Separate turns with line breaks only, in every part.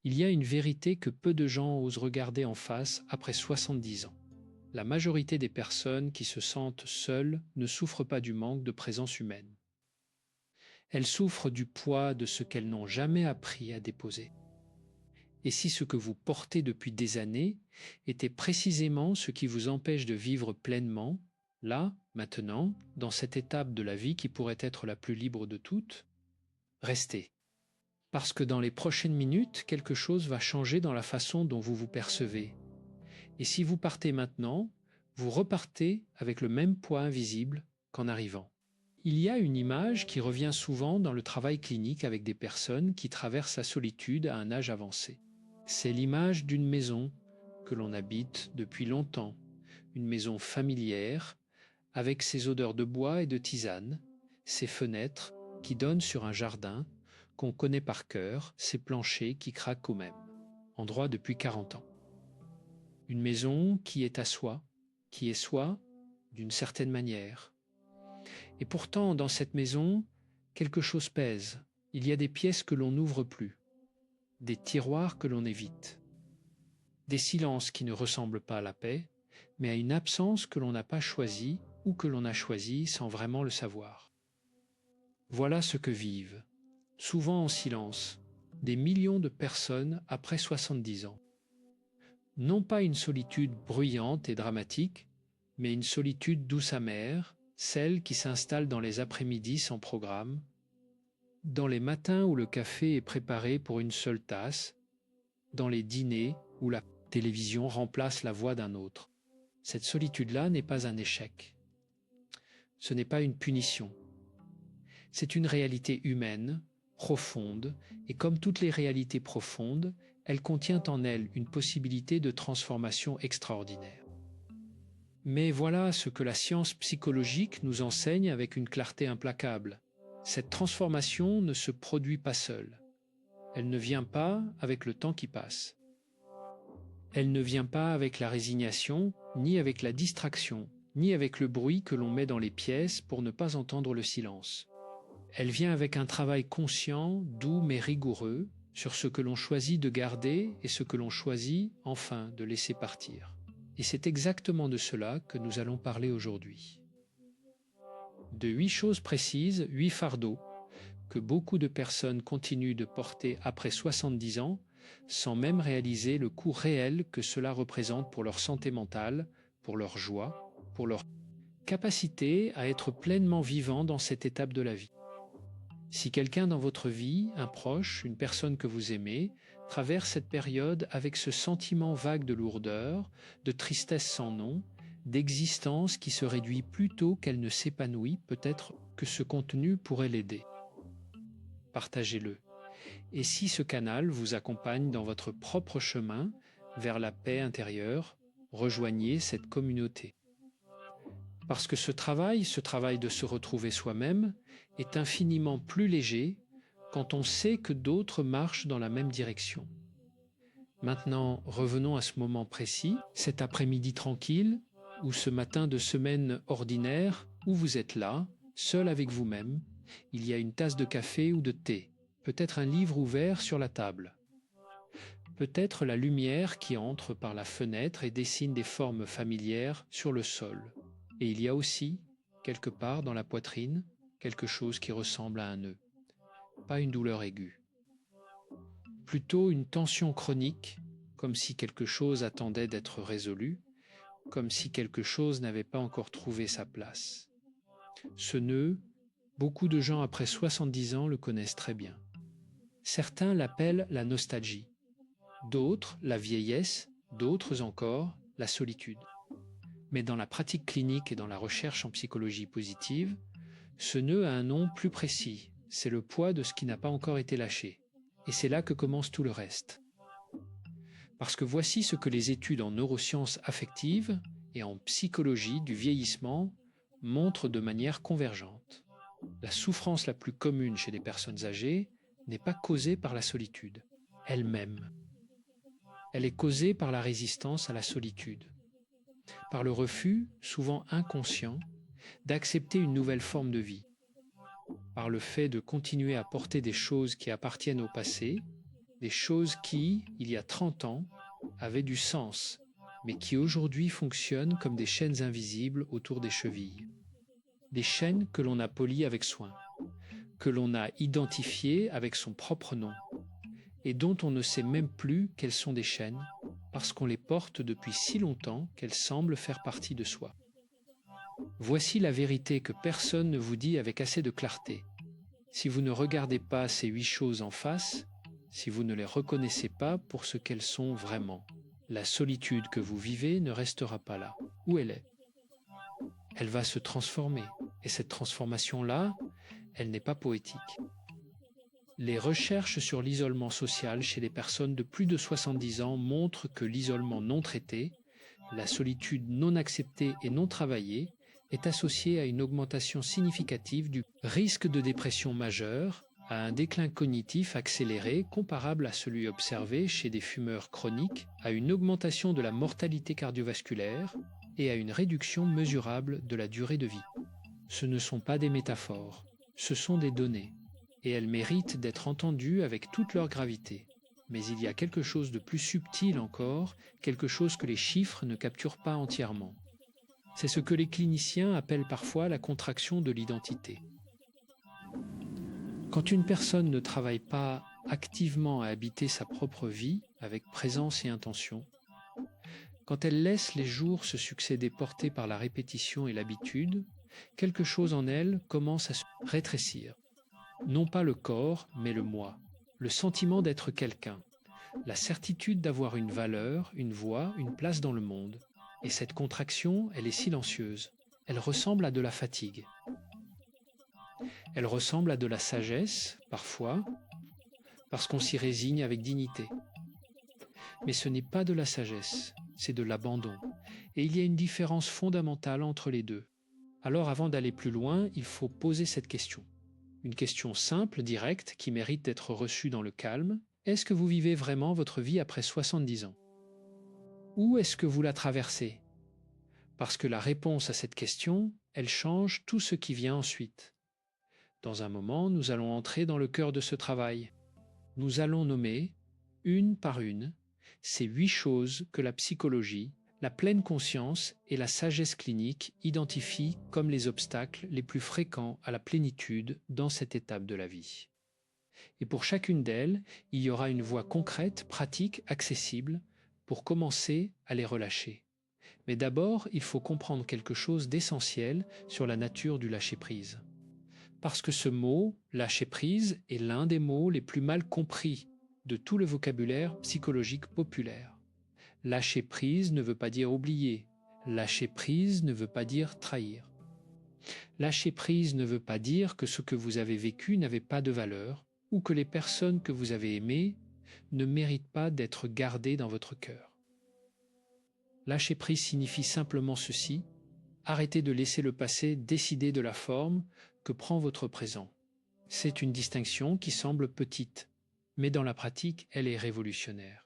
Il y a une vérité que peu de gens osent regarder en face après 70 ans. La majorité des personnes qui se sentent seules ne souffrent pas du manque de présence humaine. Elles souffrent du poids de ce qu'elles n'ont jamais appris à déposer. Et si ce que vous portez depuis des années était précisément ce qui vous empêche de vivre pleinement, là, maintenant, dans cette étape de la vie qui pourrait être la plus libre de toutes, restez. Parce que dans les prochaines minutes, quelque chose va changer dans la façon dont vous vous percevez. Et si vous partez maintenant, vous repartez avec le même poids invisible qu'en arrivant. Il y a une image qui revient souvent dans le travail clinique avec des personnes qui traversent la solitude à un âge avancé. C'est l'image d'une maison que l'on habite depuis longtemps, une maison familière, avec ses odeurs de bois et de tisane, ses fenêtres qui donnent sur un jardin qu'on connaît par cœur, ses planchers qui craquent au même endroit depuis 40 ans. Une maison qui est à soi, qui est soi d'une certaine manière. Et pourtant, dans cette maison, quelque chose pèse. Il y a des pièces que l'on n'ouvre plus, des tiroirs que l'on évite, des silences qui ne ressemblent pas à la paix, mais à une absence que l'on n'a pas choisie ou que l'on a choisie sans vraiment le savoir. Voilà ce que vivent, souvent en silence, des millions de personnes après 70 ans. Non pas une solitude bruyante et dramatique, mais une solitude douce amère, celle qui s'installe dans les après-midi sans programme, dans les matins où le café est préparé pour une seule tasse, dans les dîners où la télévision remplace la voix d'un autre. Cette solitude-là n'est pas un échec. Ce n'est pas une punition. C'est une réalité humaine, profonde, et comme toutes les réalités profondes, elle contient en elle une possibilité de transformation extraordinaire. Mais voilà ce que la science psychologique nous enseigne avec une clarté implacable. Cette transformation ne se produit pas seule. Elle ne vient pas avec le temps qui passe. Elle ne vient pas avec la résignation, ni avec la distraction, ni avec le bruit que l'on met dans les pièces pour ne pas entendre le silence. Elle vient avec un travail conscient, doux mais rigoureux, sur ce que l'on choisit de garder et ce que l'on choisit enfin de laisser partir. Et c'est exactement de cela que nous allons parler aujourd'hui. De 8 choses précises, 8 fardeaux, que beaucoup de personnes continuent de porter après 70 ans, sans même réaliser le coût réel que cela représente pour leur santé mentale, pour leur joie, pour leur capacité à être pleinement vivant dans cette étape de la vie. Si quelqu'un dans votre vie, un proche, une personne que vous aimez, traverse cette période avec ce sentiment vague de lourdeur, de tristesse sans nom, d'existence qui se réduit plutôt qu'elle ne s'épanouit, peut-être que ce contenu pourrait l'aider. Partagez-le. Et si ce canal vous accompagne dans votre propre chemin vers la paix intérieure, rejoignez cette communauté. Parce que ce travail de se retrouver soi-même, est infiniment plus léger quand on sait que d'autres marchent dans la même direction. Maintenant, revenons à ce moment précis, cet après-midi tranquille, ou ce matin de semaine ordinaire, où vous êtes là, seul avec vous-même, il y a une tasse de café ou de thé, peut-être un livre ouvert sur la table. Peut-être la lumière qui entre par la fenêtre et dessine des formes familières sur le sol. Et il y a aussi, quelque part dans la poitrine, quelque chose qui ressemble à un nœud. Pas une douleur aiguë. Plutôt une tension chronique, comme si quelque chose attendait d'être résolu, comme si quelque chose n'avait pas encore trouvé sa place. Ce nœud, beaucoup de gens après 70 ans le connaissent très bien. Certains l'appellent la nostalgie, d'autres la vieillesse, d'autres encore la solitude. Mais dans la pratique clinique et dans la recherche en psychologie positive, ce nœud a un nom plus précis, c'est le poids de ce qui n'a pas encore été lâché. Et c'est là que commence tout le reste. Parce que voici ce que les études en neurosciences affectives et en psychologie du vieillissement montrent de manière convergente. La souffrance la plus commune chez les personnes âgées n'est pas causée par la solitude elle-même. Elle est causée par la résistance à la solitude, par le refus, souvent inconscient, d'accepter une nouvelle forme de vie, par le fait de continuer à porter des choses qui appartiennent au passé, des choses qui, il y a 30 ans, avaient du sens, mais qui aujourd'hui fonctionnent comme des chaînes invisibles autour des chevilles. Des chaînes que l'on a polies avec soin, que l'on a identifiées avec son propre nom, et dont on ne sait même plus qu'elles sont des chaînes, parce qu'on les porte depuis si longtemps qu'elles semblent faire partie de soi. Voici la vérité que personne ne vous dit avec assez de clarté. Si vous ne regardez pas ces 8 choses en face, si vous ne les reconnaissez pas pour ce qu'elles sont vraiment, la solitude que vous vivez ne restera pas là, où elle est. Elle va se transformer, et cette transformation-là, elle n'est pas poétique. Les recherches sur l'isolement social chez les personnes de plus de 70 ans montrent que l'isolement non traité, la solitude non acceptée et non travaillée, est associée à une augmentation significative du risque de dépression majeure, à un déclin cognitif accéléré comparable à celui observé chez des fumeurs chroniques, à une augmentation de la mortalité cardiovasculaire et à une réduction mesurable de la durée de vie. Ce ne sont pas des métaphores, ce sont des données, et elles méritent d'être entendues avec toute leur gravité. Mais il y a quelque chose de plus subtil encore, quelque chose que les chiffres ne capturent pas entièrement. C'est ce que les cliniciens appellent parfois la contraction de l'identité. Quand une personne ne travaille pas activement à habiter sa propre vie avec présence et intention, quand elle laisse les jours se succéder portés par la répétition et l'habitude, quelque chose en elle commence à se rétrécir. Non pas le corps, mais le moi, le sentiment d'être quelqu'un, la certitude d'avoir une valeur, une voix, une place dans le monde. Et cette contraction, elle est silencieuse. Elle ressemble à de la fatigue. Elle ressemble à de la sagesse, parfois, parce qu'on s'y résigne avec dignité. Mais ce n'est pas de la sagesse, c'est de l'abandon. Et il y a une différence fondamentale entre les deux. Alors avant d'aller plus loin, il faut poser cette question. Une question simple, directe, qui mérite d'être reçue dans le calme. Est-ce que vous vivez vraiment votre vie après 70 ans? Ou est-ce que vous la traversez? Parce que la réponse à cette question, elle change tout ce qui vient ensuite. Dans un moment, nous allons entrer dans le cœur de ce travail. Nous allons nommer, une par une, ces 8 choses que la psychologie, la pleine conscience et la sagesse clinique identifient comme les obstacles les plus fréquents à la plénitude dans cette étape de la vie. Et pour chacune d'elles, il y aura une voie concrète, pratique, accessible, pour commencer à les relâcher. Mais d'abord, il faut comprendre quelque chose d'essentiel sur la nature du lâcher-prise. Parce que ce mot, lâcher-prise, est l'un des mots les plus mal compris de tout le vocabulaire psychologique populaire. Lâcher prise ne veut pas dire oublier. Lâcher prise ne veut pas dire trahir. Lâcher prise ne veut pas dire que ce que vous avez vécu n'avait pas de valeur ou que les personnes que vous avez aimées ne méritent pas d'être gardées dans votre cœur. Lâcher prise signifie simplement ceci: arrêtez de laisser le passé décider de la forme que prend votre présent. C'est une distinction qui semble petite, mais dans la pratique, elle est révolutionnaire.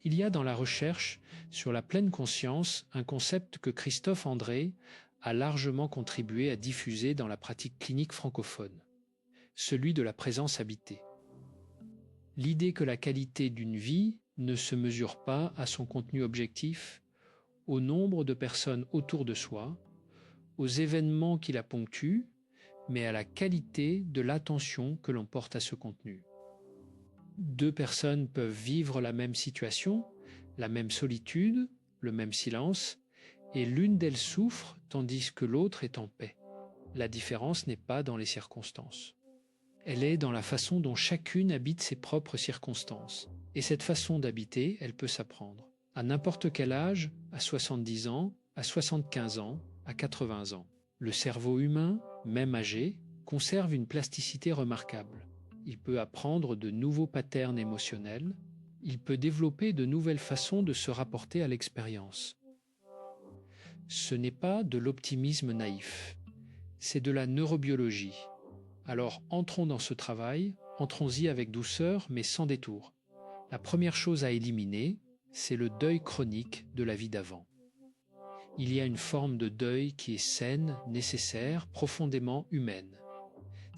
Il y a dans la recherche sur la pleine conscience un concept que Christophe André a largement contribué à diffuser dans la pratique clinique francophone, celui de la présence habitée. L'idée que la qualité d'une vie ne se mesure pas à son contenu objectif, au nombre de personnes autour de soi, aux événements qui la ponctuent, mais à la qualité de l'attention que l'on porte à ce contenu. 2 personnes peuvent vivre la même situation, la même solitude, le même silence, et l'une d'elles souffre tandis que l'autre est en paix. La différence n'est pas dans les circonstances. Elle est dans la façon dont chacune habite ses propres circonstances. Et cette façon d'habiter, elle peut s'apprendre. À n'importe quel âge, à 70 ans, à 75 ans, à 80 ans. Le cerveau humain, même âgé, conserve une plasticité remarquable. Il peut apprendre de nouveaux patterns émotionnels, il peut développer de nouvelles façons de se rapporter à l'expérience. Ce n'est pas de l'optimisme naïf, c'est de la neurobiologie. Alors entrons dans ce travail, entrons-y avec douceur mais sans détour. La première chose à éliminer, c'est le deuil chronique de la vie d'avant. Il y a une forme de deuil qui est saine, nécessaire, profondément humaine.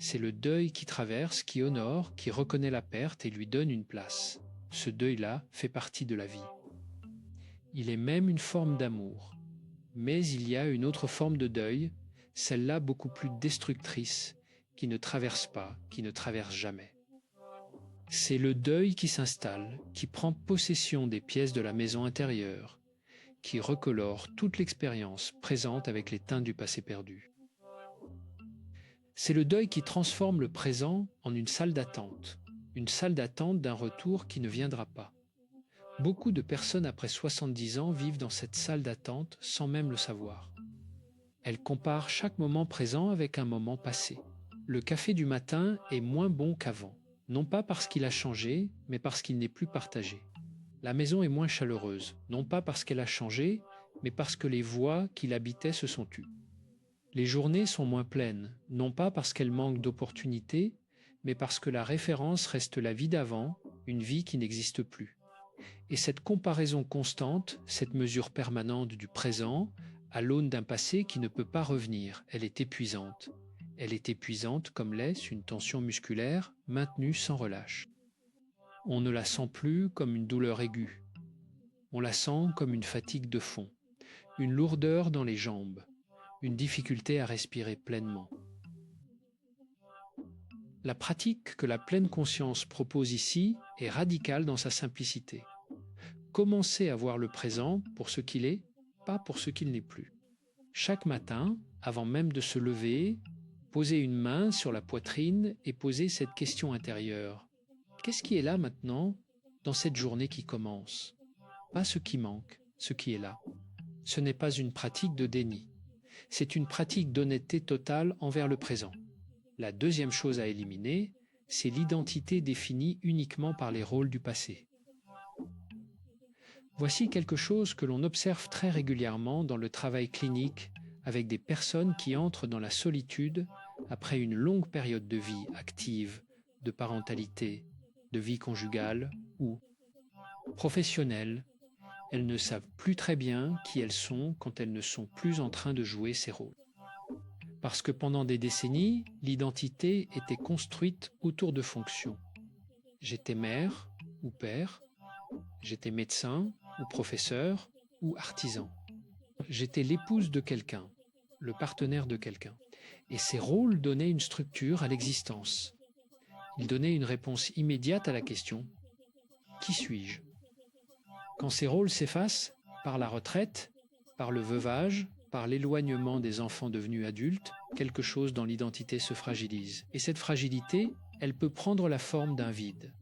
C'est le deuil qui traverse, qui honore, qui reconnaît la perte et lui donne une place. Ce deuil-là fait partie de la vie. Il est même une forme d'amour. Mais il y a une autre forme de deuil, celle-là beaucoup plus destructrice, qui ne traverse pas, qui ne traverse jamais. C'est le deuil qui s'installe, qui prend possession des pièces de la maison intérieure, qui recolore toute l'expérience présente avec les teintes du passé perdu. C'est le deuil qui transforme le présent en une salle d'attente d'un retour qui ne viendra pas. Beaucoup de personnes après 70 ans vivent dans cette salle d'attente sans même le savoir. Elles comparent chaque moment présent avec un moment passé. Le café du matin est moins bon qu'avant, non pas parce qu'il a changé, mais parce qu'il n'est plus partagé. La maison est moins chaleureuse, non pas parce qu'elle a changé, mais parce que les voix qui l'habitaient se sont tues. Les journées sont moins pleines, non pas parce qu'elles manquent d'opportunités, mais parce que la référence reste la vie d'avant, une vie qui n'existe plus. Et cette comparaison constante, cette mesure permanente du présent, à l'aune d'un passé qui ne peut pas revenir, elle est épuisante. Elle est épuisante comme l'est une tension musculaire maintenue sans relâche. On ne la sent plus comme une douleur aiguë. On la sent comme une fatigue de fond, une lourdeur dans les jambes, une difficulté à respirer pleinement. La pratique que la pleine conscience propose ici est radicale dans sa simplicité. Commencez à voir le présent pour ce qu'il est, pas pour ce qu'il n'est plus. Chaque matin, avant même de se lever, posez une main sur la poitrine et posez cette question intérieure. Qu'est-ce qui est là maintenant, dans cette journée qui commence? Pas ce qui manque, ce qui est là. Ce n'est pas une pratique de déni. C'est une pratique d'honnêteté totale envers le présent. La deuxième chose à éliminer, c'est l'identité définie uniquement par les rôles du passé. Voici quelque chose que l'on observe très régulièrement dans le travail clinique avec des personnes qui entrent dans la solitude après une longue période de vie active, de parentalité, de vie conjugale ou professionnelle. Elles ne savent plus très bien qui elles sont quand elles ne sont plus en train de jouer ces rôles. Parce que pendant des décennies, l'identité était construite autour de fonctions. J'étais mère ou père, j'étais médecin ou professeur ou artisan. J'étais l'épouse de quelqu'un, le partenaire de quelqu'un. Et ces rôles donnaient une structure à l'existence. Ils donnaient une réponse immédiate à la question « Qui suis-je » Quand ces rôles s'effacent, par la retraite, par le veuvage, par l'éloignement des enfants devenus adultes, quelque chose dans l'identité se fragilise. Et cette fragilité, elle peut prendre la forme d'un vide.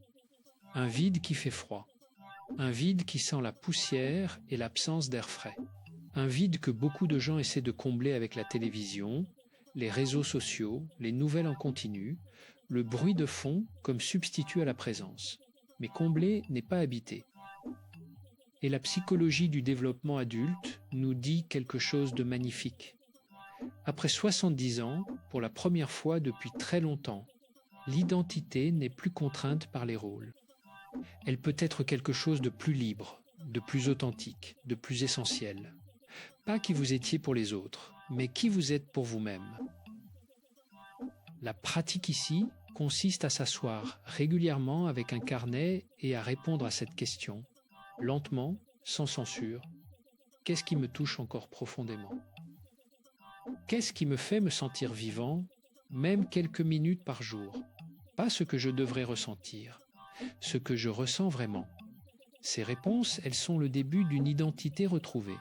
Un vide qui fait froid. Un vide qui sent la poussière et l'absence d'air frais. Un vide que beaucoup de gens essaient de combler avec la télévision, les réseaux sociaux, les nouvelles en continu, le bruit de fond comme substitut à la présence. Mais combler n'est pas habiter. Et la psychologie du développement adulte nous dit quelque chose de magnifique. Après 70 ans, pour la première fois depuis très longtemps, l'identité n'est plus contrainte par les rôles. Elle peut être quelque chose de plus libre, de plus authentique, de plus essentiel. Pas qui vous étiez pour les autres, mais qui vous êtes pour vous-même. La pratique ici consiste à s'asseoir régulièrement avec un carnet et à répondre à cette question, lentement, sans censure. Qu'est-ce qui me touche encore profondément? Qu'est-ce qui me fait me sentir vivant, même quelques minutes par jour? Pas ce que je devrais ressentir, ce que je ressens vraiment. Ces réponses, elles sont le début d'une identité retrouvée.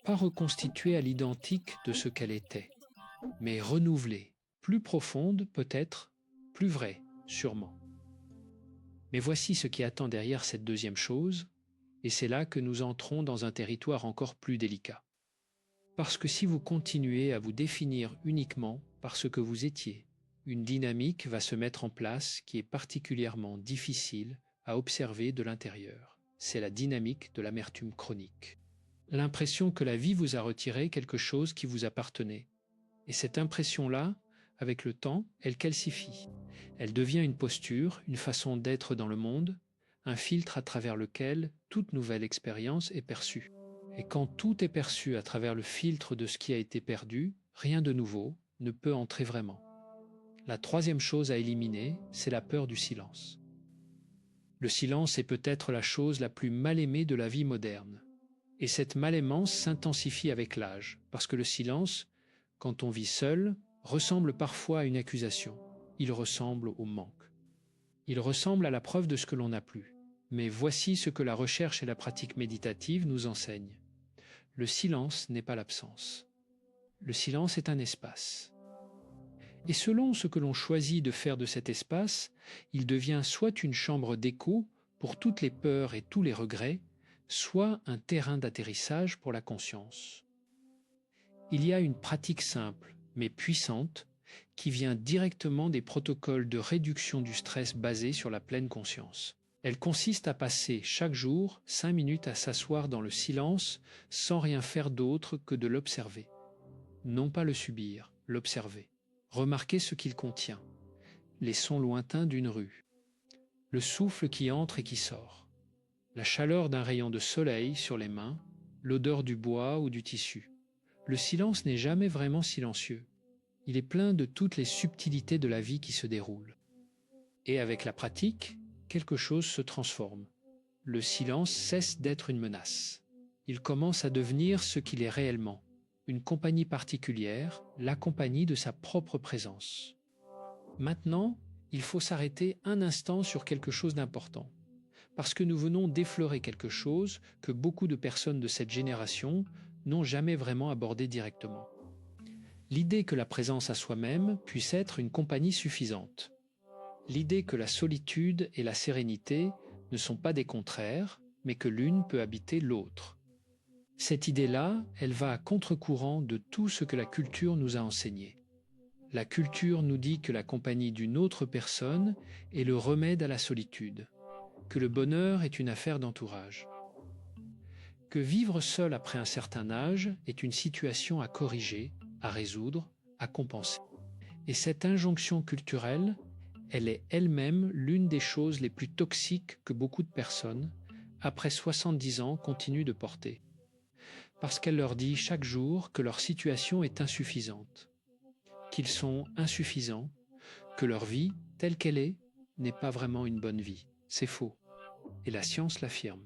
Pas reconstituée à l'identique de ce qu'elle était, mais renouvelée, plus profonde peut-être, plus vraie, sûrement. Mais voici ce qui attend derrière cette deuxième chose, et c'est là que nous entrons dans un territoire encore plus délicat. Parce que si vous continuez à vous définir uniquement par ce que vous étiez, une dynamique va se mettre en place qui est particulièrement difficile à observer de l'intérieur. C'est la dynamique de l'amertume chronique. L'impression que la vie vous a retiré quelque chose qui vous appartenait. Et cette impression-là, avec le temps, elle calcifie. Elle devient une posture, une façon d'être dans le monde, un filtre à travers lequel toute nouvelle expérience est perçue. Et quand tout est perçu à travers le filtre de ce qui a été perdu, rien de nouveau ne peut entrer vraiment. La troisième chose à éliminer, c'est la peur du silence. Le silence est peut-être la chose la plus mal aimée de la vie moderne. Et cette mal-aimance s'intensifie avec l'âge, parce que le silence, quand on vit seul, ressemble parfois à une accusation. Il ressemble au manque. Il ressemble à la preuve de ce que l'on n'a plus. Mais voici ce que la recherche et la pratique méditative nous enseignent. Le silence n'est pas l'absence. Le silence est un espace. Et selon ce que l'on choisit de faire de cet espace, il devient soit une chambre d'écho pour toutes les peurs et tous les regrets, soit un terrain d'atterrissage pour la conscience. Il y a une pratique simple, mais puissante, qui vient directement des protocoles de réduction du stress basés sur la pleine conscience. Elle consiste à passer chaque jour 5 minutes à s'asseoir dans le silence sans rien faire d'autre que de l'observer. Non pas le subir, l'observer. Remarquer ce qu'il contient. Les sons lointains d'une rue. Le souffle qui entre et qui sort. La chaleur d'un rayon de soleil sur les mains, l'odeur du bois ou du tissu. Le silence n'est jamais vraiment silencieux. Il est plein de toutes les subtilités de la vie qui se déroulent. Et avec la pratique, quelque chose se transforme. Le silence cesse d'être une menace. Il commence à devenir ce qu'il est réellement, une compagnie particulière, la compagnie de sa propre présence. Maintenant, il faut s'arrêter un instant sur quelque chose d'important, parce que nous venons d'effleurer quelque chose que beaucoup de personnes de cette génération n'ont jamais vraiment abordé directement. L'idée que la présence à soi-même puisse être une compagnie suffisante. L'idée que la solitude et la sérénité ne sont pas des contraires, mais que l'une peut habiter l'autre. Cette idée-là, elle va à contre-courant de tout ce que la culture nous a enseigné. La culture nous dit que la compagnie d'une autre personne est le remède à la solitude, que le bonheur est une affaire d'entourage, que vivre seul après un certain âge est une situation à corriger, à résoudre, à compenser. Et cette injonction culturelle, elle est elle-même l'une des choses les plus toxiques que beaucoup de personnes, après 70 ans, continuent de porter. Parce qu'elle leur dit chaque jour que leur situation est insuffisante, qu'ils sont insuffisants, que leur vie, telle qu'elle est, n'est pas vraiment une bonne vie. C'est faux. Et la science l'affirme.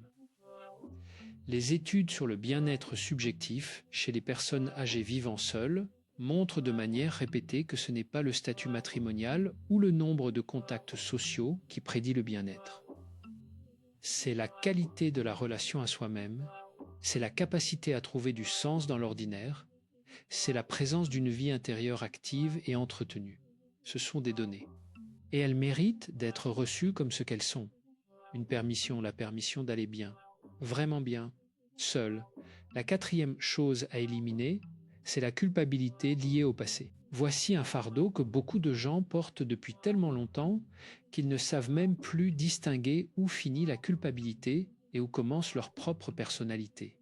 Les études sur le bien-être subjectif chez les personnes âgées vivant seules montrent de manière répétée que ce n'est pas le statut matrimonial ou le nombre de contacts sociaux qui prédit le bien-être. C'est la qualité de la relation à soi-même, c'est la capacité à trouver du sens dans l'ordinaire, c'est la présence d'une vie intérieure active et entretenue. Ce sont des données. Et elles méritent d'être reçues comme ce qu'elles sont. Une permission, la permission d'aller bien, vraiment bien, seul. La quatrième chose à éliminer, c'est la culpabilité liée au passé. Voici un fardeau que beaucoup de gens portent depuis tellement longtemps qu'ils ne savent même plus distinguer où finit la culpabilité et où commence leur propre personnalité.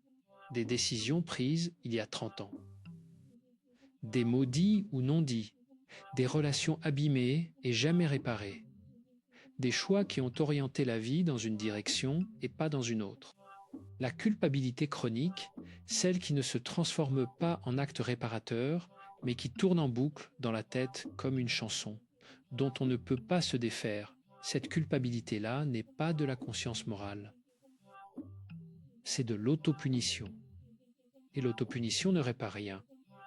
Des décisions prises il y a 30 ans. Des mots dits ou non dits. Des relations abîmées et jamais réparées. Des choix qui ont orienté la vie dans une direction et pas dans une autre. La culpabilité chronique, celle qui ne se transforme pas en acte réparateur, mais qui tourne en boucle dans la tête comme une chanson, dont on ne peut pas se défaire. Cette culpabilité-là n'est pas de la conscience morale. C'est de l'autopunition. Et l'autopunition ne répare rien.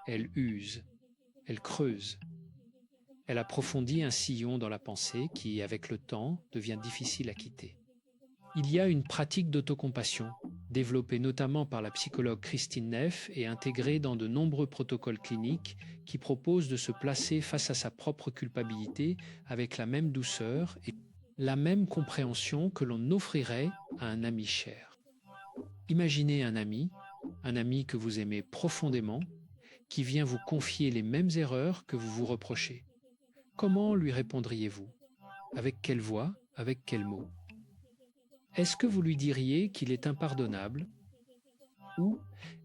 Elle use, elle creuse. Elle approfondit un sillon dans la pensée qui, avec le temps, devient difficile à quitter. Il y a une pratique d'autocompassion, développée notamment par la psychologue Christine Neff et intégrée dans de nombreux protocoles cliniques qui proposent de se placer face à sa propre culpabilité avec la même douceur et la même compréhension que l'on offrirait à un ami cher. Imaginez un ami que vous aimez profondément, qui vient vous confier les mêmes erreurs que vous vous reprochez. Comment lui répondriez-vous? Avec quelle voix? Avec quels mots? Est-ce que vous lui diriez qu'il est impardonnable? Ou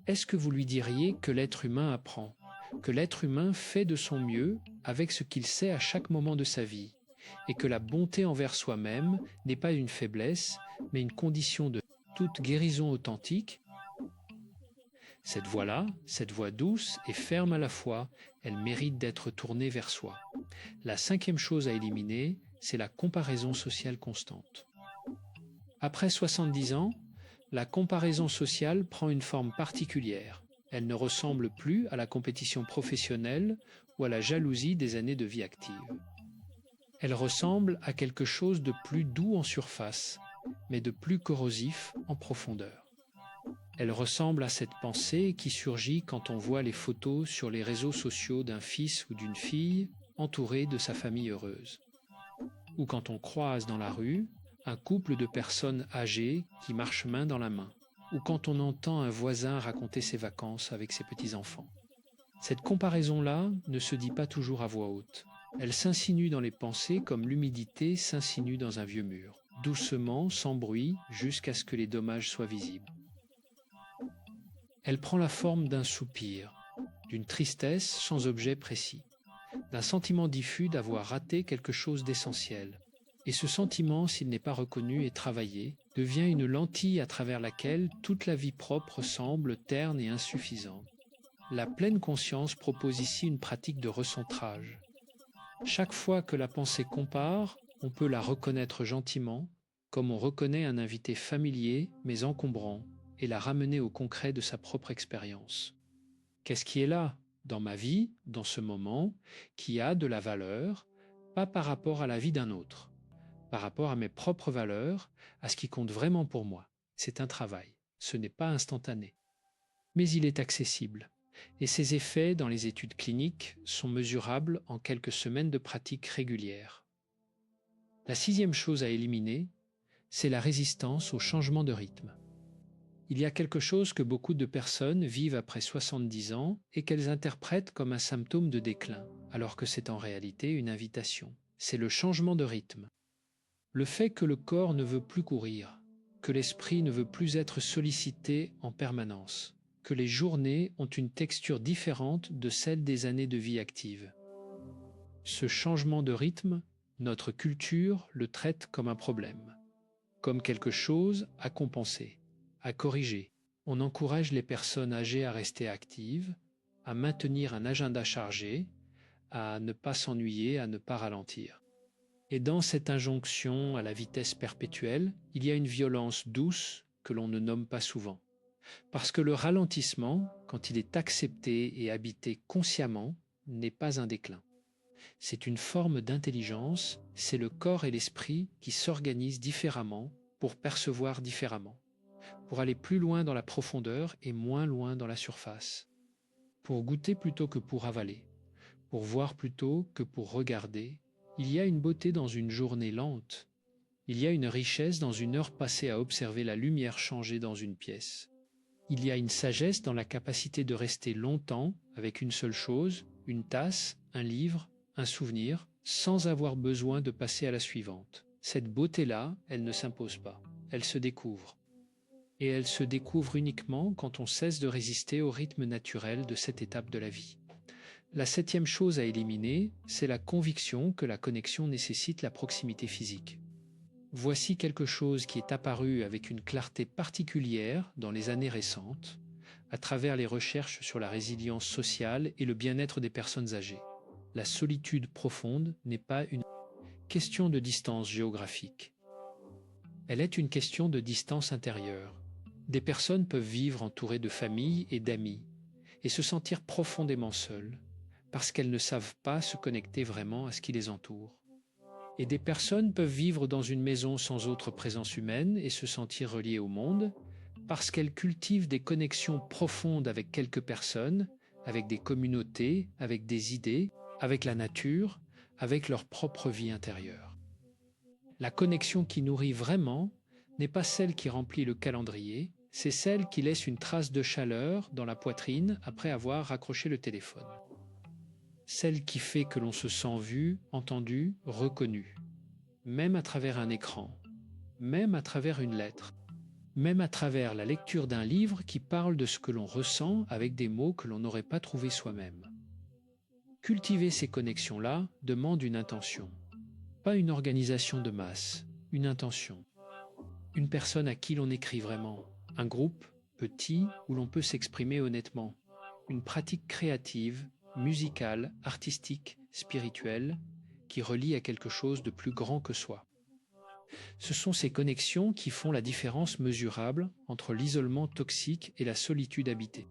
est-ce que vous lui diriez que l'être humain apprend, que l'être humain fait de son mieux avec ce qu'il sait à chaque moment de sa vie, et que la bonté envers soi-même n'est pas une faiblesse, mais une condition de toute guérison authentique? Cette voix-là, cette voix douce et ferme à la fois, elle mérite d'être tournée vers soi. La cinquième chose à éliminer, c'est la comparaison sociale constante. Après 70 ans, la comparaison sociale prend une forme particulière. Elle ne ressemble plus à la compétition professionnelle ou à la jalousie des années de vie active. Elle ressemble à quelque chose de plus doux en surface, mais de plus corrosif en profondeur. Elle ressemble à cette pensée qui surgit quand on voit les photos sur les réseaux sociaux d'un fils ou d'une fille entouré de sa famille heureuse. Ou quand on croise dans la rue un couple de personnes âgées qui marchent main dans la main. Ou quand on entend un voisin raconter ses vacances avec ses petits-enfants. Cette comparaison-là ne se dit pas toujours à voix haute. Elle s'insinue dans les pensées comme l'humidité s'insinue dans un vieux mur, doucement, sans bruit, jusqu'à ce que les dommages soient visibles. Elle prend la forme d'un soupir, d'une tristesse sans objet précis, d'un sentiment diffus d'avoir raté quelque chose d'essentiel. Et ce sentiment, s'il n'est pas reconnu et travaillé, devient une lentille à travers laquelle toute la vie propre semble terne et insuffisante. La pleine conscience propose ici une pratique de recentrage. Chaque fois que la pensée compare, on peut la reconnaître gentiment, comme on reconnaît un invité familier mais encombrant, et la ramener au concret de sa propre expérience. Qu'est-ce qui est là, dans ma vie, dans ce moment, qui a de la valeur, pas par rapport à la vie d'un autre, par rapport à mes propres valeurs, à ce qui compte vraiment pour moi. C'est un travail, ce n'est pas instantané. Mais il est accessible, et ses effets dans les études cliniques sont mesurables en quelques semaines de pratique régulière. La sixième chose à éliminer, c'est la résistance au changement de rythme. Il y a quelque chose que beaucoup de personnes vivent après 70 ans et qu'elles interprètent comme un symptôme de déclin, alors que c'est en réalité une invitation. C'est le changement de rythme. Le fait que le corps ne veut plus courir, que l'esprit ne veut plus être sollicité en permanence, que les journées ont une texture différente de celle des années de vie active. Ce changement de rythme, notre culture le traite comme un problème, comme quelque chose à compenser, à corriger. On encourage les personnes âgées à rester actives, à maintenir un agenda chargé, à ne pas s'ennuyer, à ne pas ralentir. Et dans cette injonction à la vitesse perpétuelle, il y a une violence douce que l'on ne nomme pas souvent. Parce que le ralentissement, quand il est accepté et habité consciemment, n'est pas un déclin. C'est une forme d'intelligence, c'est le corps et l'esprit qui s'organisent différemment pour percevoir différemment, pour aller plus loin dans la profondeur et moins loin dans la surface, pour goûter plutôt que pour avaler, pour voir plutôt que pour regarder. Il y a une beauté dans une journée lente, il y a une richesse dans une heure passée à observer la lumière changer dans une pièce. Il y a une sagesse dans la capacité de rester longtemps avec une seule chose, une tasse, un livre, un souvenir, sans avoir besoin de passer à la suivante. Cette beauté-là, elle ne s'impose pas, elle se découvre. Et elle se découvre uniquement quand on cesse de résister au rythme naturel de cette étape de la vie. La septième chose à éliminer, c'est la conviction que la connexion nécessite la proximité physique. Voici quelque chose qui est apparu avec une clarté particulière dans les années récentes, à travers les recherches sur la résilience sociale et le bien-être des personnes âgées. La solitude profonde n'est pas une question de distance géographique. Elle est une question de distance intérieure. Des personnes peuvent vivre entourées de familles et d'amis et se sentir profondément seules parce qu'elles ne savent pas se connecter vraiment à ce qui les entoure. Et des personnes peuvent vivre dans une maison sans autre présence humaine et se sentir reliées au monde parce qu'elles cultivent des connexions profondes avec quelques personnes, avec des communautés, avec des idées, avec la nature, avec leur propre vie intérieure. La connexion qui nourrit vraiment n'est pas celle qui remplit le calendrier, c'est celle qui laisse une trace de chaleur dans la poitrine après avoir raccroché le téléphone. Celle qui fait que l'on se sent vu, entendu, reconnu, même à travers un écran, même à travers une lettre, même à travers la lecture d'un livre qui parle de ce que l'on ressent avec des mots que l'on n'aurait pas trouvés soi-même. Cultiver ces connexions-là demande une intention, pas une organisation de masse, une intention. Une personne à qui l'on écrit vraiment, un groupe, petit où l'on peut s'exprimer honnêtement, une pratique créative, musicale, artistique, spirituelle, qui relie à quelque chose de plus grand que soi. Ce sont ces connexions qui font la différence mesurable entre l'isolement toxique et la solitude habitée.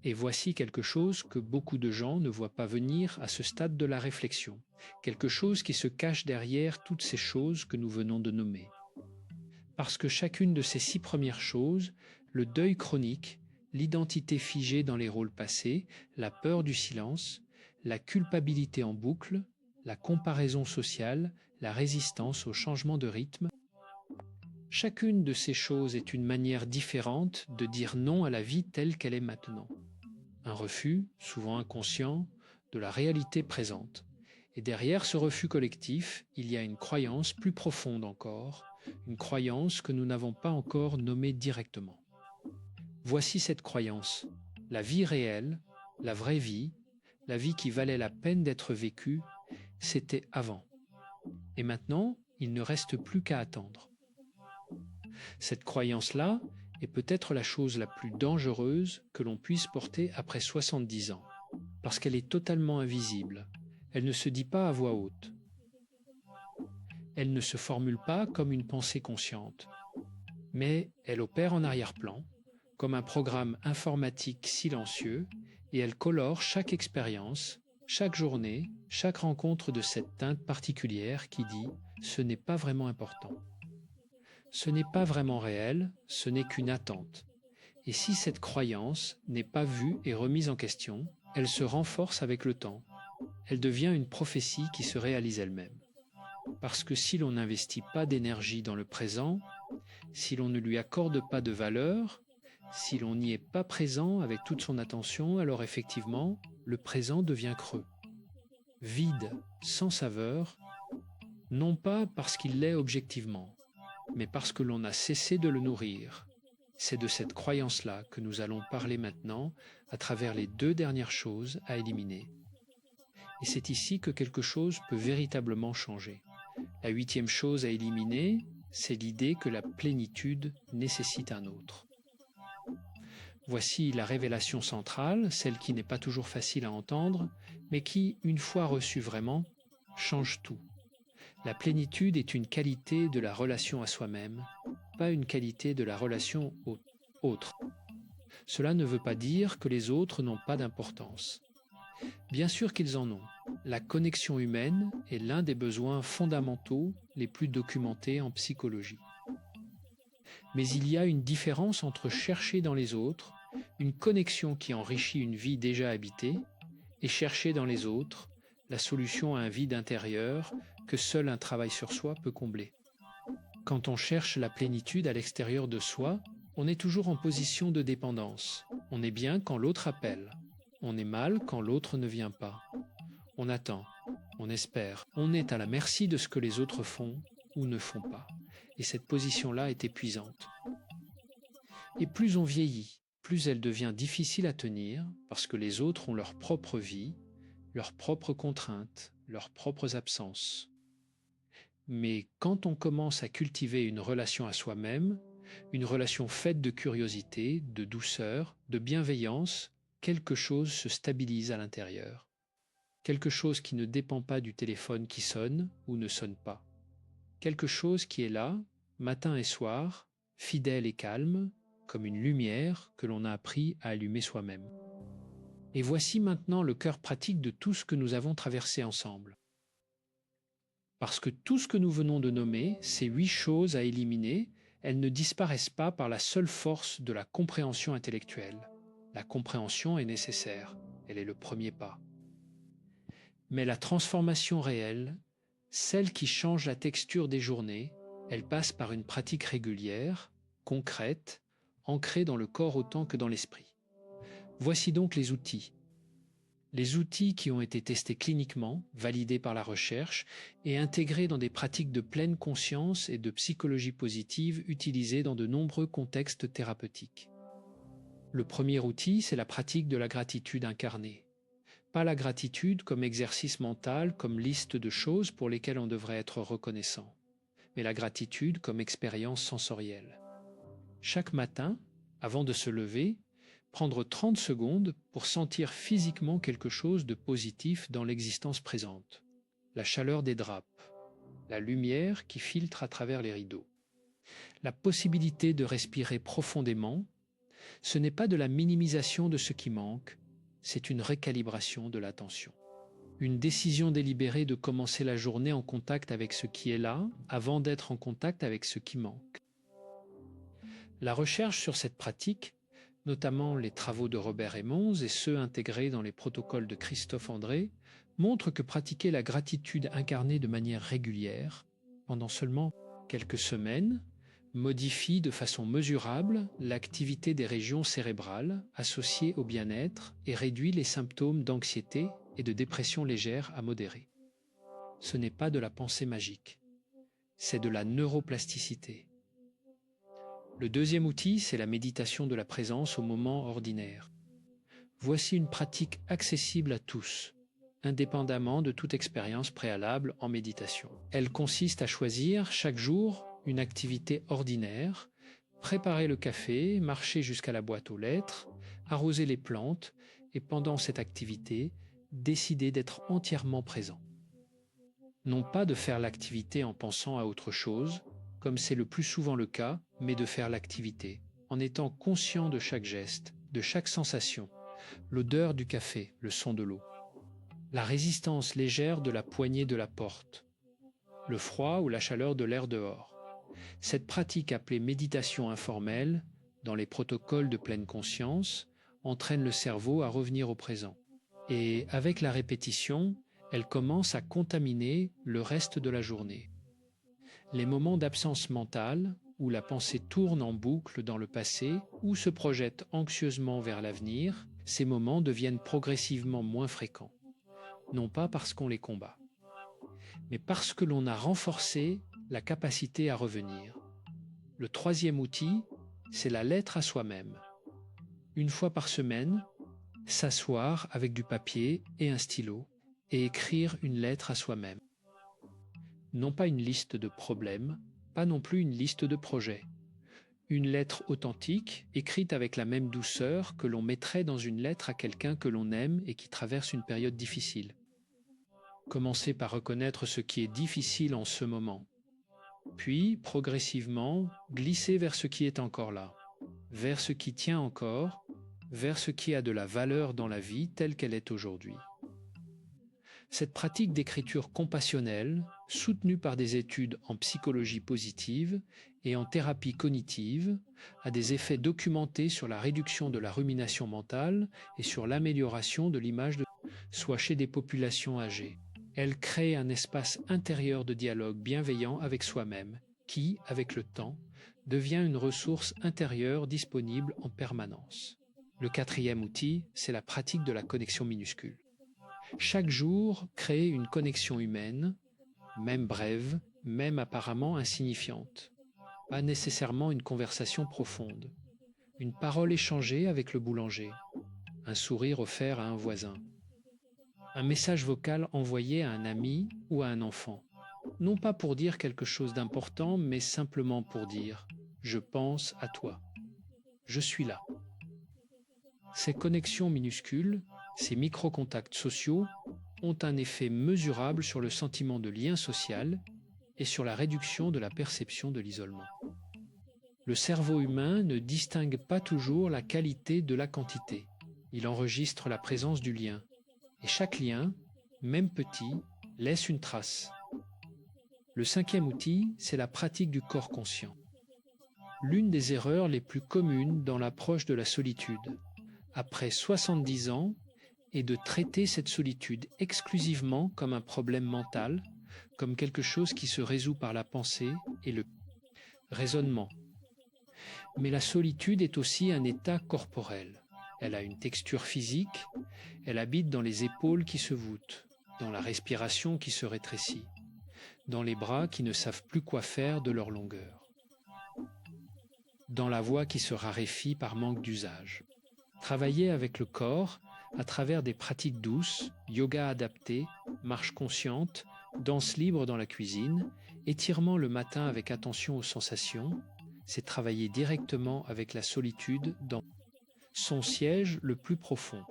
Et voici quelque chose que beaucoup de gens ne voient pas venir à ce stade de la réflexion, quelque chose qui se cache derrière toutes ces choses que nous venons de nommer. Parce que chacune de ces 6 premières choses, le deuil chronique, l'identité figée dans les rôles passés, la peur du silence, la culpabilité en boucle, la comparaison sociale, la résistance au changement de rythme, chacune de ces choses est une manière différente de dire non à la vie telle qu'elle est maintenant. Un refus, souvent inconscient, de la réalité présente. Et derrière ce refus collectif, il y a une croyance plus profonde encore, une croyance que nous n'avons pas encore nommée directement. Voici cette croyance. La vie réelle, la vraie vie, la vie qui valait la peine d'être vécue, c'était avant. Et maintenant, il ne reste plus qu'à attendre. Cette croyance-là est peut-être la chose la plus dangereuse que l'on puisse porter après 70 ans, parce qu'elle est totalement invisible. Elle ne se dit pas à voix haute. Elle ne se formule pas comme une pensée consciente, mais elle opère en arrière-plan, comme un programme informatique silencieux, et elle colore chaque expérience, chaque journée, chaque rencontre de cette teinte particulière qui dit « ce n'est pas vraiment important ». Ce n'est pas vraiment réel, ce n'est qu'une attente. Et si cette croyance n'est pas vue et remise en question, elle se renforce avec le temps. Elle devient une prophétie qui se réalise elle-même. Parce que si l'on n'investit pas d'énergie dans le présent, si l'on ne lui accorde pas de valeur, si l'on n'y est pas présent avec toute son attention, alors effectivement, le présent devient creux, vide, sans saveur, non pas parce qu'il l'est objectivement, mais parce que l'on a cessé de le nourrir. C'est de cette croyance-là que nous allons parler maintenant à travers les 2 dernières choses à éliminer. Et c'est ici que quelque chose peut véritablement changer. La 8e chose à éliminer, c'est l'idée que la plénitude nécessite un autre. Voici la révélation centrale, celle qui n'est pas toujours facile à entendre, mais qui, une fois reçue vraiment, change tout. La plénitude est une qualité de la relation à soi-même, pas une qualité de la relation aux autres. Cela ne veut pas dire que les autres n'ont pas d'importance. Bien sûr qu'ils en ont. La connexion humaine est l'un des besoins fondamentaux les plus documentés en psychologie. Mais il y a une différence entre chercher dans les autres une connexion qui enrichit une vie déjà habitée et chercher dans les autres la solution à un vide intérieur que seul un travail sur soi peut combler. Quand on cherche la plénitude à l'extérieur de soi, on est toujours en position de dépendance. On est bien quand l'autre appelle. On est mal quand l'autre ne vient pas. On attend, on espère. On est à la merci de ce que les autres font ou ne font pas. Et cette position-là est épuisante. Et plus on vieillit, plus elle devient difficile à tenir parce que les autres ont leur propre vie, leurs propres contraintes, leurs propres absences. Mais quand on commence à cultiver une relation à soi-même, une relation faite de curiosité, de douceur, de bienveillance, quelque chose se stabilise à l'intérieur. Quelque chose qui ne dépend pas du téléphone qui sonne ou ne sonne pas. Quelque chose qui est là, matin et soir, fidèle et calme, comme une lumière que l'on a appris à allumer soi-même. Et voici maintenant le cœur pratique de tout ce que nous avons traversé ensemble. Parce que tout ce que nous venons de nommer, ces 8 choses à éliminer, elles ne disparaissent pas par la seule force de la compréhension intellectuelle. La compréhension est nécessaire, elle est le premier pas. Mais la transformation réelle, celle qui change la texture des journées, elle passe par une pratique régulière, concrète, ancrée dans le corps autant que dans l'esprit. Voici donc les outils. Les outils qui ont été testés cliniquement, validés par la recherche et intégrés dans des pratiques de pleine conscience et de psychologie positive utilisées dans de nombreux contextes thérapeutiques. Le premier outil, c'est la pratique de la gratitude incarnée. Pas la gratitude comme exercice mental, comme liste de choses pour lesquelles on devrait être reconnaissant, mais la gratitude comme expérience sensorielle. Chaque matin, Avant de se lever, prendre 30 secondes pour sentir physiquement quelque chose de positif dans l'existence présente. La chaleur des draps, la lumière qui filtre à travers les rideaux. La possibilité de respirer profondément, ce n'est pas de la minimisation de ce qui manque, c'est une récalibration de l'attention. Une décision délibérée de commencer la journée en contact avec ce qui est là avant d'être en contact avec ce qui manque. La recherche sur cette pratique, notamment les travaux de Robert Emmons et ceux intégrés dans les protocoles de Christophe André, montre que pratiquer la gratitude incarnée de manière régulière, pendant seulement quelques semaines, modifie de façon mesurable l'activité des régions cérébrales associées au bien-être et réduit les symptômes d'anxiété et de dépression légère à modérée. Ce n'est pas de la pensée magique, c'est de la neuroplasticité. Le deuxième outil, c'est la méditation de la présence au moment ordinaire. Voici une pratique accessible à tous, indépendamment de toute expérience préalable en méditation. Elle consiste à choisir chaque jour une activité ordinaire, préparer le café, marcher jusqu'à la boîte aux lettres, arroser les plantes et pendant cette activité, décider d'être entièrement présent. Non pas de faire l'activité en pensant à autre chose, comme c'est le plus souvent le cas, mais de faire l'activité, en étant conscient de chaque geste, de chaque sensation, l'odeur du café, le son de l'eau, la résistance légère de la poignée de la porte, le froid ou la chaleur de l'air dehors. Cette pratique appelée méditation informelle, dans les protocoles de pleine conscience, entraîne le cerveau à revenir au présent. Et avec la répétition, elle commence à contaminer le reste de la journée. Les moments d'absence mentale, où la pensée tourne en boucle dans le passé ou se projette anxieusement vers l'avenir, ces moments deviennent progressivement moins fréquents. Non pas parce qu'on les combat, mais parce que l'on a renforcé la capacité à revenir. Le troisième outil, c'est la lettre à soi-même. Une fois par semaine, s'asseoir avec du papier et un stylo et écrire une lettre à soi-même. Non pas une liste de problèmes, pas non plus une liste de projets. Une lettre authentique, écrite avec la même douceur que l'on mettrait dans une lettre à quelqu'un que l'on aime et qui traverse une période difficile. Commencez par reconnaître ce qui est difficile en ce moment. Puis, progressivement, glissez vers ce qui est encore là, vers ce qui tient encore, vers ce qui a de la valeur dans la vie telle qu'elle est aujourd'hui. Cette pratique d'écriture compassionnelle, soutenue par des études en psychologie positive et en thérapie cognitive, a des effets documentés sur la réduction de la rumination mentale et sur l'amélioration de l'image de soi chez des populations âgées. Elle crée un espace intérieur de dialogue bienveillant avec soi-même qui, avec le temps, devient une ressource intérieure disponible en permanence. Le quatrième outil, c'est la pratique de la connexion minuscule. Chaque jour, créer une connexion humaine, même brève, même apparemment insignifiante. Pas nécessairement une conversation profonde. Une parole échangée avec le boulanger. Un sourire offert à un voisin. Un message vocal envoyé à un ami ou à un enfant. Non pas pour dire quelque chose d'important, mais simplement pour dire « je pense à toi »,« je suis là ». Ces connexions minuscules, ces micro-contacts sociaux, ont un effet mesurable sur le sentiment de lien social et sur la réduction de la perception de l'isolement. Le cerveau humain ne distingue pas toujours la qualité de la quantité. Il enregistre la présence du lien. Et chaque lien, même petit, laisse une trace. Le cinquième outil, c'est la pratique du corps conscient. L'une des erreurs les plus communes dans l'approche de la solitude, après 70 ans, est de traiter cette solitude exclusivement comme un problème mental, comme quelque chose qui se résout par la pensée et le raisonnement. Mais la solitude est aussi un état corporel. Elle a une texture physique, elle habite dans les épaules qui se voûtent, dans la respiration qui se rétrécit, dans les bras qui ne savent plus quoi faire de leur longueur, dans la voix qui se raréfie par manque d'usage. Travailler avec le corps à travers des pratiques douces, yoga adapté, marche consciente, danse libre dans la cuisine, étirement le matin avec attention aux sensations, c'est travailler directement avec la solitude dans son siège le plus profond.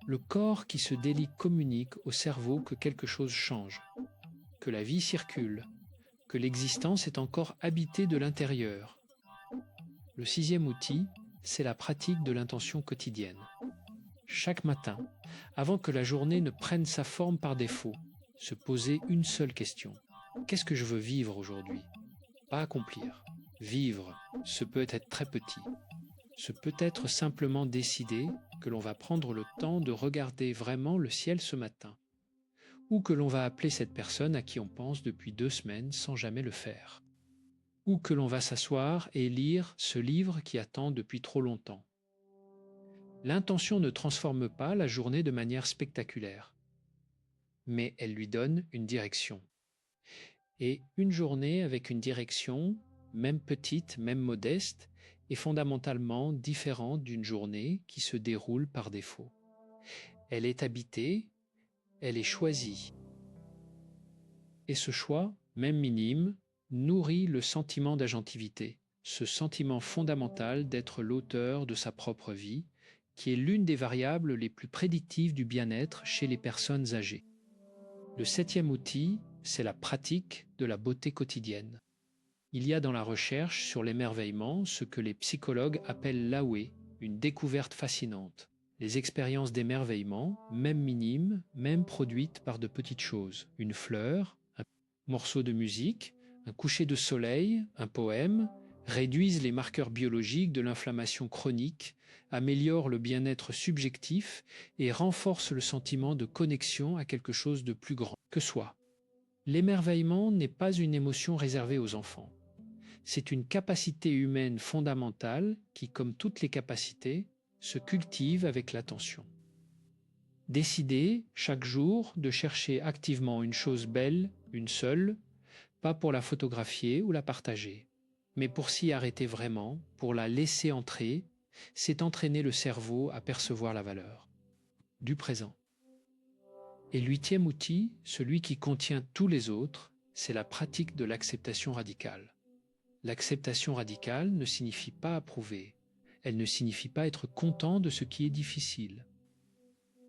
Le corps qui se délie communique au cerveau que quelque chose change, que la vie circule, que l'existence est encore habitée de l'intérieur. Le sixième outil, c'est la pratique de l'intention quotidienne. Chaque matin, avant que la journée ne prenne sa forme par défaut, se poser une seule question. Qu'est-ce que je veux vivre aujourd'hui? Pas accomplir. Vivre, ce peut être très petit. Ce peut être simplement décider que l'on va prendre le temps de regarder vraiment le ciel ce matin, ou que l'on va appeler cette personne à qui on pense depuis 2 semaines sans jamais le faire, ou que l'on va s'asseoir et lire ce livre qui attend depuis trop longtemps. L'intention ne transforme pas la journée de manière spectaculaire, mais elle lui donne une direction. Et une journée avec une direction, même petite, même modeste, est fondamentalement différente d'une journée qui se déroule par défaut. Elle est habitée, elle est choisie. Et ce choix, même minime, nourrit le sentiment d'agentivité, ce sentiment fondamental d'être l'auteur de sa propre vie, qui est l'une des variables les plus prédictives du bien-être chez les personnes âgées. Le septième outil, c'est la pratique de la beauté quotidienne. Il y a dans la recherche sur l'émerveillement ce que les psychologues appellent l'AOE, une découverte fascinante. Les expériences d'émerveillement, même minimes, même produites par de petites choses. Une fleur, un morceau de musique, un coucher de soleil, un poème, réduisent les marqueurs biologiques de l'inflammation chronique, améliorent le bien-être subjectif et renforcent le sentiment de connexion à quelque chose de plus grand que soi. L'émerveillement n'est pas une émotion réservée aux enfants. C'est une capacité humaine fondamentale qui, comme toutes les capacités, se cultive avec l'attention. Décider, chaque jour, de chercher activement une chose belle, une seule, pas pour la photographier ou la partager, mais pour s'y arrêter vraiment, pour la laisser entrer, c'est entraîner le cerveau à percevoir la valeur du présent. Et l'huitième outil, celui qui contient tous les autres, c'est la pratique de l'acceptation radicale. L'acceptation radicale ne signifie pas approuver, elle ne signifie pas être content de ce qui est difficile.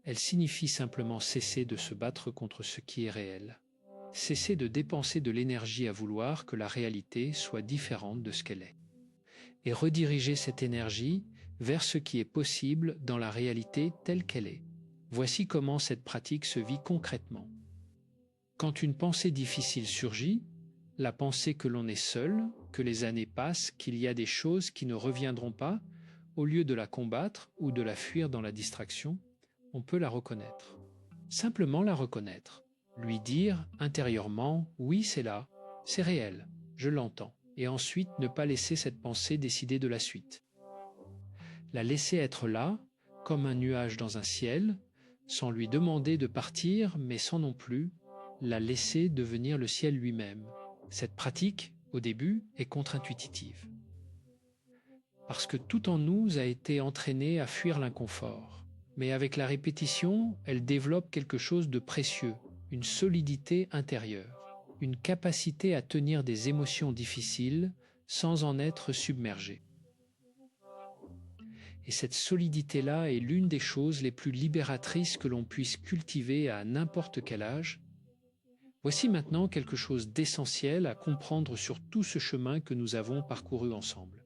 Elle signifie simplement cesser de se battre contre ce qui est réel, cesser de dépenser de l'énergie à vouloir que la réalité soit différente de ce qu'elle est, et rediriger cette énergie vers ce qui est possible dans la réalité telle qu'elle est. Voici comment cette pratique se vit concrètement. Quand une pensée difficile surgit, la pensée que l'on est seul, que les années passent, qu'il y a des choses qui ne reviendront pas, au lieu de la combattre ou de la fuir dans la distraction, on peut la reconnaître. Simplement la reconnaître. Lui dire intérieurement « oui, c'est là, c'est réel, je l'entends » et ensuite ne pas laisser cette pensée décider de la suite. La laisser être là, comme un nuage dans un ciel, sans lui demander de partir, mais sans non plus la laisser devenir le ciel lui-même. Cette pratique, au début, est contre-intuitive. Parce que tout en nous a été entraîné à fuir l'inconfort. Mais avec la répétition, elle développe quelque chose de précieux, une solidité intérieure, une capacité à tenir des émotions difficiles sans en être submergé. Et cette solidité-là est l'une des choses les plus libératrices que l'on puisse cultiver à n'importe quel âge. Voici maintenant quelque chose d'essentiel à comprendre sur tout ce chemin que nous avons parcouru ensemble.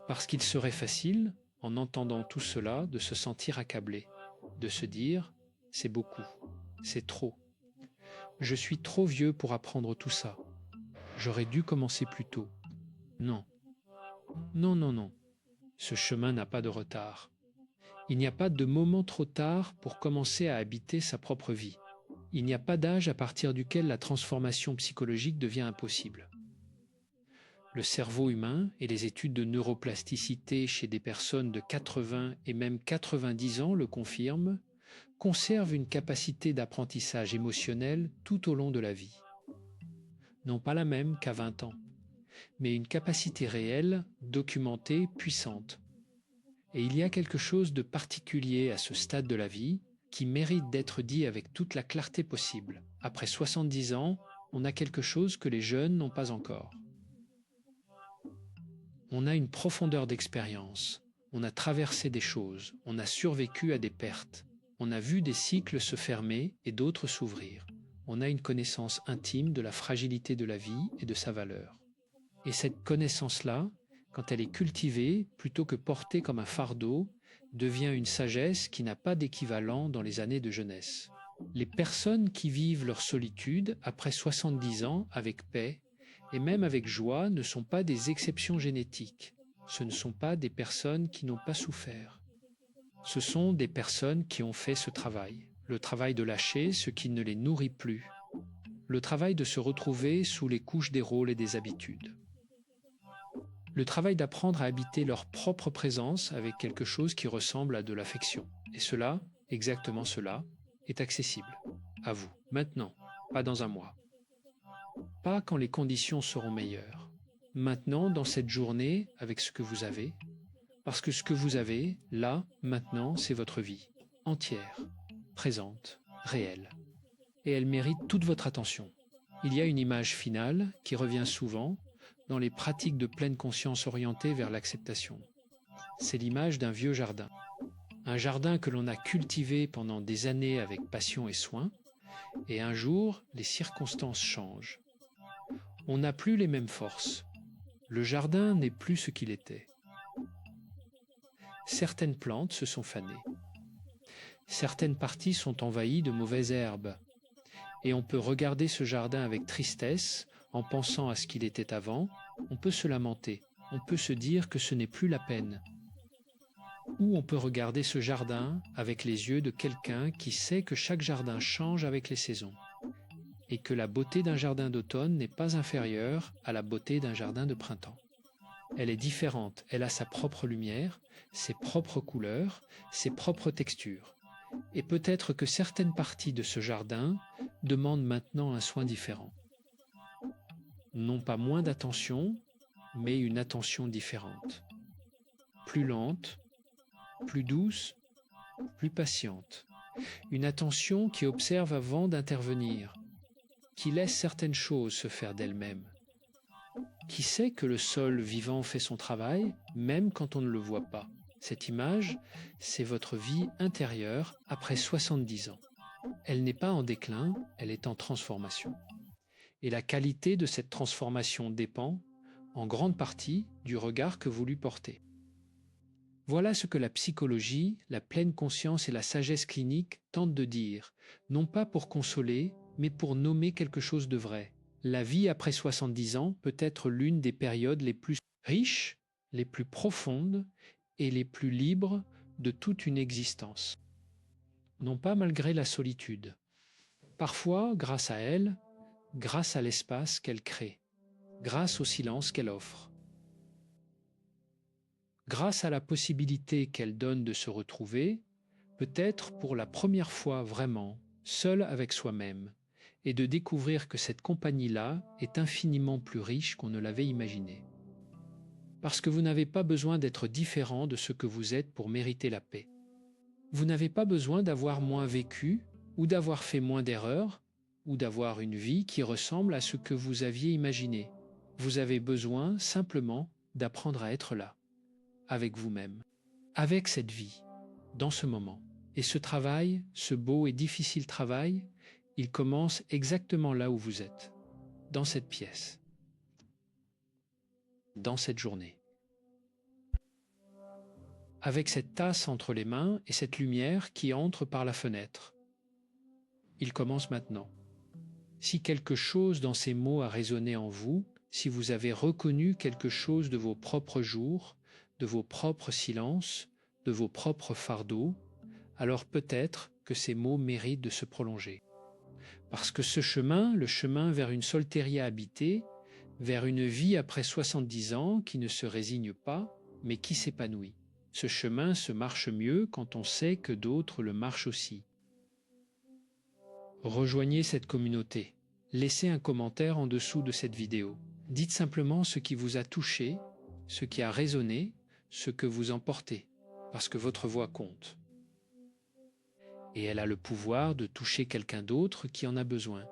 Parce qu'il serait facile, en entendant tout cela, de se sentir accablé, de se dire « c'est beaucoup, c'est trop, je suis trop vieux pour apprendre tout ça, j'aurais dû commencer plus tôt. » Non, non, non, non, ce chemin n'a pas de retard. Il n'y a pas de moment trop tard pour commencer à habiter sa propre vie. Il n'y a pas d'âge à partir duquel la transformation psychologique devient impossible. Le cerveau humain et les études de neuroplasticité chez des personnes de 80 et même 90 ans le confirment, conservent une capacité d'apprentissage émotionnel tout au long de la vie. Non pas la même qu'à 20 ans, mais une capacité réelle, documentée, puissante. Et il y a quelque chose de particulier à ce stade de la vie qui mérite d'être dit avec toute la clarté possible. Après 70 ans, on a quelque chose que les jeunes n'ont pas encore. On a une profondeur d'expérience, on a traversé des choses, on a survécu à des pertes, on a vu des cycles se fermer et d'autres s'ouvrir. On a une connaissance intime de la fragilité de la vie et de sa valeur. Et cette connaissance-là, quand elle est cultivée, plutôt que portée comme un fardeau, devient une sagesse qui n'a pas d'équivalent dans les années de jeunesse. Les personnes qui vivent leur solitude après 70 ans avec paix et même avec joie ne sont pas des exceptions génétiques. Ce ne sont pas des personnes qui n'ont pas souffert. Ce sont des personnes qui ont fait ce travail. Le travail de lâcher ce qui ne les nourrit plus. Le travail de se retrouver sous les couches des rôles et des habitudes. Le travail d'apprendre à habiter leur propre présence avec quelque chose qui ressemble à de l'affection. Et cela, exactement cela, est accessible à vous, maintenant, pas dans un mois. Pas quand les conditions seront meilleures. Maintenant, dans cette journée, avec ce que vous avez, parce que ce que vous avez, là, maintenant, c'est votre vie, entière, présente, réelle. Et elle mérite toute votre attention. Il y a une image finale qui revient souvent dans les pratiques de pleine conscience orientées vers l'acceptation. C'est l'image d'un vieux jardin. Un jardin que l'on a cultivé pendant des années avec passion et soin, et un jour, les circonstances changent. On n'a plus les mêmes forces. Le jardin n'est plus ce qu'il était. Certaines plantes se sont fanées. Certaines parties sont envahies de mauvaises herbes. Et on peut regarder ce jardin avec tristesse en pensant à ce qu'il était avant. On peut se lamenter. On peut se dire que ce n'est plus la peine. Ou on peut regarder ce jardin avec les yeux de quelqu'un qui sait que chaque jardin change avec les saisons et que la beauté d'un jardin d'automne n'est pas inférieure à la beauté d'un jardin de printemps. Elle est différente, elle a sa propre lumière, ses propres couleurs, ses propres textures. Et peut-être que certaines parties de ce jardin demandent maintenant un soin différent. Non pas moins d'attention, mais une attention différente. Plus lente, plus douce, plus patiente. Une attention qui observe avant d'intervenir, qui laisse certaines choses se faire d'elles-mêmes, qui sait que le sol vivant fait son travail, même quand on ne le voit pas. Cette image, c'est votre vie intérieure après 70 ans. Elle n'est pas en déclin, elle est en transformation. Et la qualité de cette transformation dépend, en grande partie, du regard que vous lui portez. Voilà ce que la psychologie, la pleine conscience et la sagesse clinique tentent de dire, non pas pour consoler, mais pour nommer quelque chose de vrai. La vie après 70 ans peut être l'une des périodes les plus riches, les plus profondes et les plus libres de toute une existence. Non pas malgré la solitude. Parfois, grâce à elle, grâce à l'espace qu'elle crée, grâce au silence qu'elle offre. Grâce à la possibilité qu'elle donne de se retrouver, peut-être pour la première fois vraiment, seul avec soi-même, et de découvrir que cette compagnie-là est infiniment plus riche qu'on ne l'avait imaginé. Parce que vous n'avez pas besoin d'être différent de ce que vous êtes pour mériter la paix. Vous n'avez pas besoin d'avoir moins vécu, ou d'avoir fait moins d'erreurs, ou d'avoir une vie qui ressemble à ce que vous aviez imaginé. Vous avez besoin simplement d'apprendre à être là, avec vous-même, avec cette vie, dans ce moment. Et ce travail, ce beau et difficile travail, il commence exactement là où vous êtes, dans cette pièce, dans cette journée. Avec cette tasse entre les mains et cette lumière qui entre par la fenêtre. Il commence maintenant. Si quelque chose dans ces mots a résonné en vous, si vous avez reconnu quelque chose de vos propres jours, de vos propres silences, de vos propres fardeaux, alors peut-être que ces mots méritent de se prolonger. Parce que ce chemin, le chemin vers une solteria habitée, vers une vie après 70 ans qui ne se résigne pas, mais qui s'épanouit. Ce chemin se marche mieux quand on sait que d'autres le marchent aussi. Rejoignez cette communauté. Laissez un commentaire en dessous de cette vidéo. Dites simplement ce qui vous a touché, ce qui a résonné, ce que vous en portez, parce que votre voix compte. Et elle a le pouvoir de toucher quelqu'un d'autre qui en a besoin.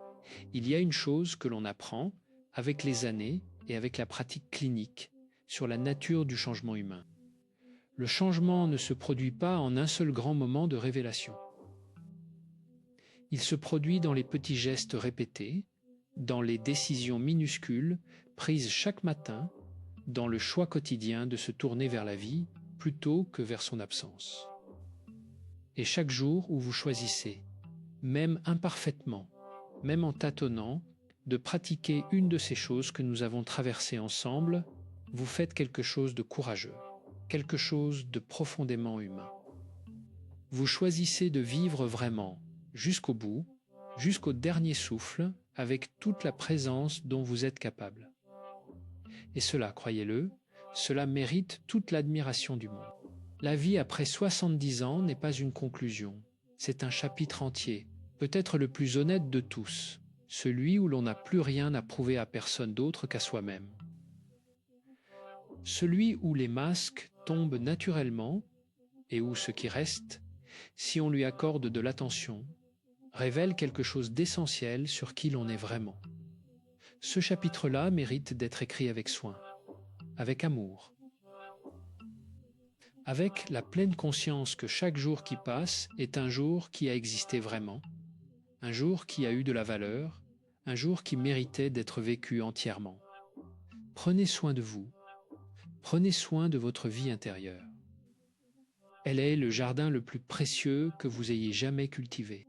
Il y a une chose que l'on apprend avec les années et avec la pratique clinique, sur la nature du changement humain. Le changement ne se produit pas en un seul grand moment de révélation. Il se produit dans les petits gestes répétés, dans les décisions minuscules prises chaque matin, dans le choix quotidien de se tourner vers la vie plutôt que vers son absence. Et chaque jour où vous choisissez, même imparfaitement, même en tâtonnant, de pratiquer une de ces choses que nous avons traversées ensemble, vous faites quelque chose de courageux, quelque chose de profondément humain. Vous choisissez de vivre vraiment, jusqu'au bout, jusqu'au dernier souffle, avec toute la présence dont vous êtes capable. Et cela, croyez-le, cela mérite toute l'admiration du monde. La vie après 70 ans n'est pas une conclusion, c'est un chapitre entier, peut-être le plus honnête de tous, celui où l'on n'a plus rien à prouver à personne d'autre qu'à soi-même. Celui où les masques tombent naturellement et où ce qui reste, si on lui accorde de l'attention, révèle quelque chose d'essentiel sur qui l'on est vraiment. Ce chapitre-là mérite d'être écrit avec soin, avec amour, avec la pleine conscience que chaque jour qui passe est un jour qui a existé vraiment, un jour qui a eu de la valeur, un jour qui méritait d'être vécu entièrement. Prenez soin de vous, prenez soin de votre vie intérieure. Elle est le jardin le plus précieux que vous ayez jamais cultivé.